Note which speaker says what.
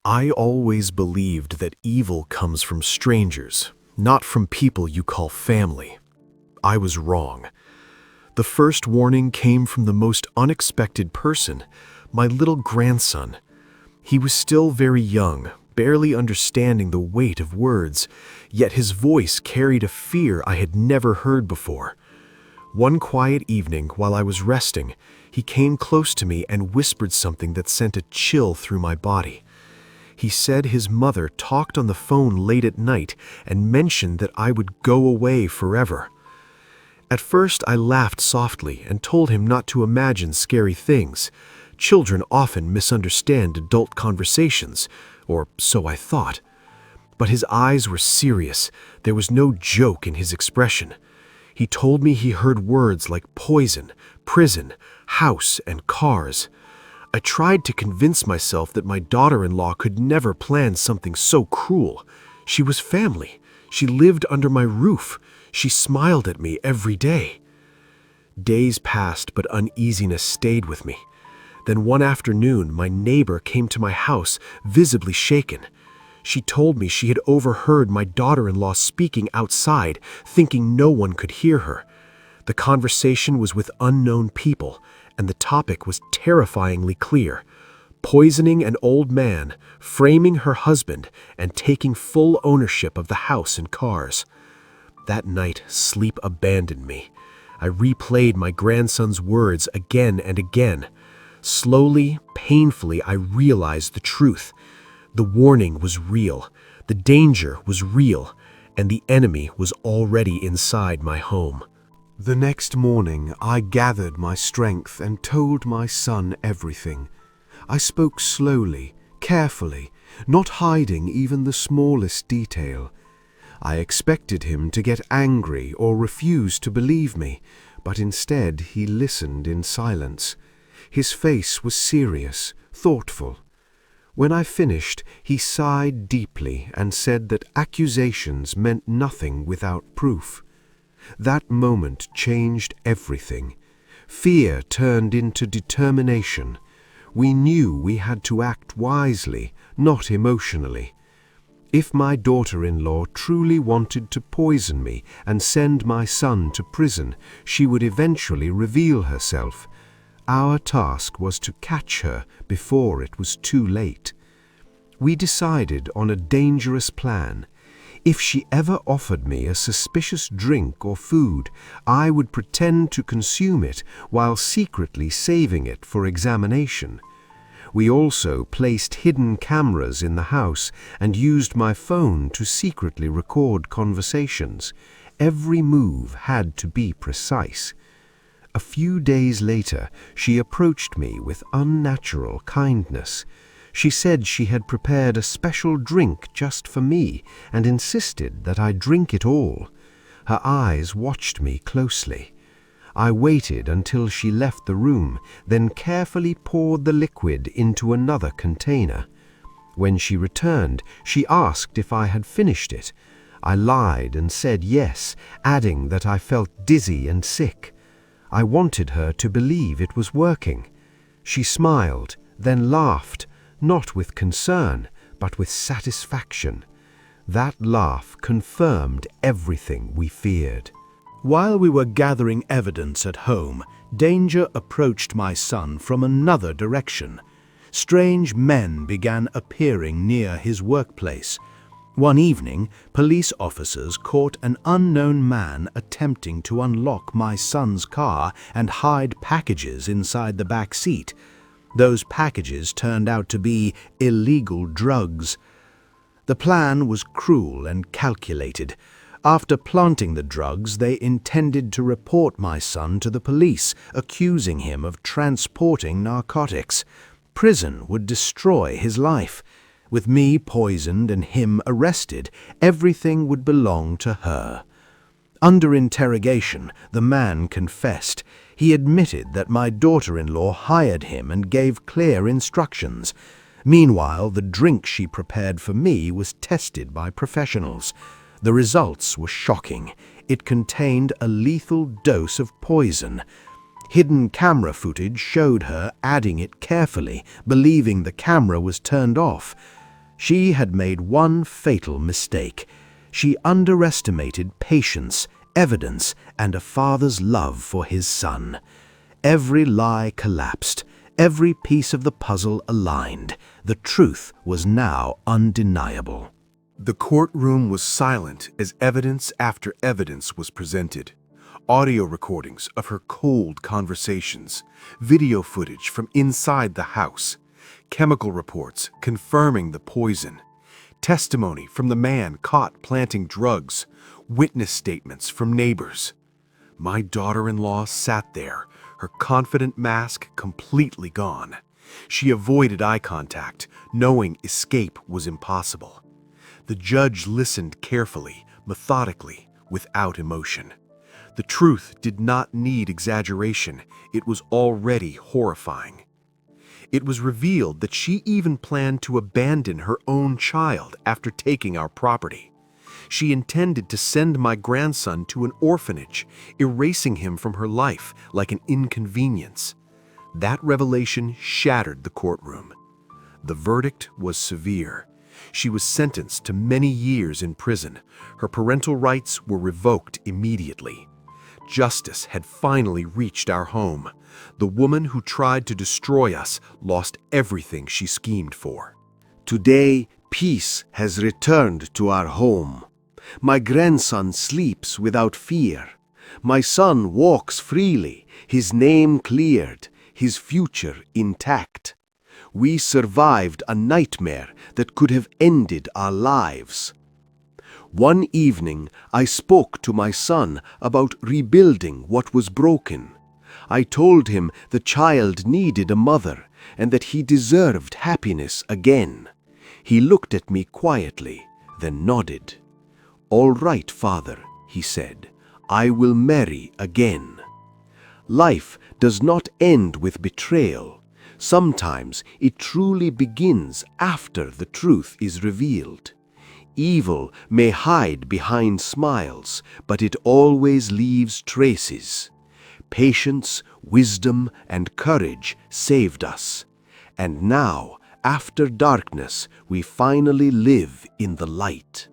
Speaker 1: I always believed that evil comes from strangers, not from people you call family. I was wrong. The first warning came from the most unexpected person, my little grandson. He was still very young, barely understanding the weight of words, yet his voice carried a fear I had never heard before. One quiet evening, while I was resting, he came close to me and whispered something that sent a chill through my body. He said his mother talked on the phone late at night and mentioned that I would go away forever. At first, I laughed softly and told him not to imagine scary things. Children often misunderstand adult conversations, or so I thought. But his eyes were serious. There was no joke in his expression. He told me he heard words like poison, prison, house, and cars. I tried to convince myself that my daughter-in-law could never plan something so cruel. She was family. She lived under my roof. She smiled at me every day. Days passed, but uneasiness stayed with me. Then one afternoon, my neighbor came to my house, visibly shaken. She told me she had overheard my daughter-in-law speaking outside, thinking no one could hear her. The conversation was with unknown people, and the topic was terrifyingly clear: poisoning an old man, framing her husband, and taking full ownership of the house and cars. That night, sleep abandoned me. I replayed my grandson's words again and again. Slowly, painfully, I realized the truth. The warning was real, the danger was real, and the enemy was already inside my home. The next morning, I gathered my strength and told my son everything. I spoke slowly, carefully, not hiding even the smallest detail. I expected him to get angry or refuse to believe me, but instead he listened in silence. His face was serious, thoughtful. When I finished, he sighed deeply and said that accusations meant nothing without proof. That moment changed everything. Fear turned into determination. We knew we had to act wisely, not emotionally. If my daughter-in-law truly wanted to poison me and send my son to prison, she would eventually reveal herself. Our task was to catch her before it was too late. We decided on a dangerous plan. If she ever offered me a suspicious drink or food, I would pretend to consume it while secretly saving it for examination. We also placed hidden cameras in the house and used my phone to secretly record conversations. Every move had to be precise. A few days later, she approached me with unnatural kindness. She said she had prepared a special drink just for me and insisted that I drink it all. Her eyes watched me closely. I waited until she left the room, then carefully poured the liquid into another container. When she returned, she asked if I had finished it. I lied and said yes, adding that I felt dizzy and sick. I wanted her to believe it was working. She smiled, then laughed, not with concern, but with satisfaction. That laugh confirmed everything we feared.
Speaker 2: While we were gathering evidence at home, danger approached my son from another direction. Strange men began appearing near his workplace. One evening, police officers caught an unknown man attempting to unlock my son's car and hide packages inside the back seat. Those packages turned out to be illegal drugs. The plan was cruel and calculated. After planting the drugs, they intended to report my son to the police, accusing him of transporting narcotics. Prison would destroy his life. With me poisoned and him arrested, everything would belong to her. Under interrogation, the man confessed. He admitted that my daughter-in-law hired him and gave clear instructions. Meanwhile, the drink she prepared for me was tested by professionals. The results were shocking. It contained a lethal dose of poison. Hidden camera footage showed her adding it carefully, believing the camera was turned off. She had made one fatal mistake. She underestimated patience, evidence, and a father's love for his son. Every lie collapsed. Every piece of the puzzle aligned. The truth was now undeniable.
Speaker 1: The courtroom was silent as evidence after evidence was presented. Audio recordings of her cold conversations, video footage from inside the house, chemical reports confirming the poison, testimony from the man caught planting drugs, witness statements from neighbors. My daughter-in-law sat there, her confident mask completely gone. She avoided eye contact, knowing escape was impossible. The judge listened carefully, methodically, without emotion. The truth did not need exaggeration. It was already horrifying. It was revealed that she even planned to abandon her own child after taking our property. She intended to send my grandson to an orphanage, erasing him from her life like an inconvenience. That revelation shattered the courtroom. The verdict was severe. She was sentenced to many years in prison. Her parental rights were revoked immediately. Justice had finally reached our home. The woman who tried to destroy us lost everything she schemed for.
Speaker 3: Today, peace has returned to our home. My grandson sleeps without fear. My son walks freely, his name cleared, his future intact. We survived a nightmare that could have ended our lives. One evening, I spoke to my son about rebuilding what was broken. I told him the child needed a mother and that he deserved happiness again. He looked at me quietly, then nodded. "All right, father," he said, "I will marry again." Life does not end with betrayal. Sometimes it truly begins after the truth is revealed. Evil may hide behind smiles, but it always leaves traces. Patience, wisdom, and courage saved us. And now, after darkness, we finally live in the light.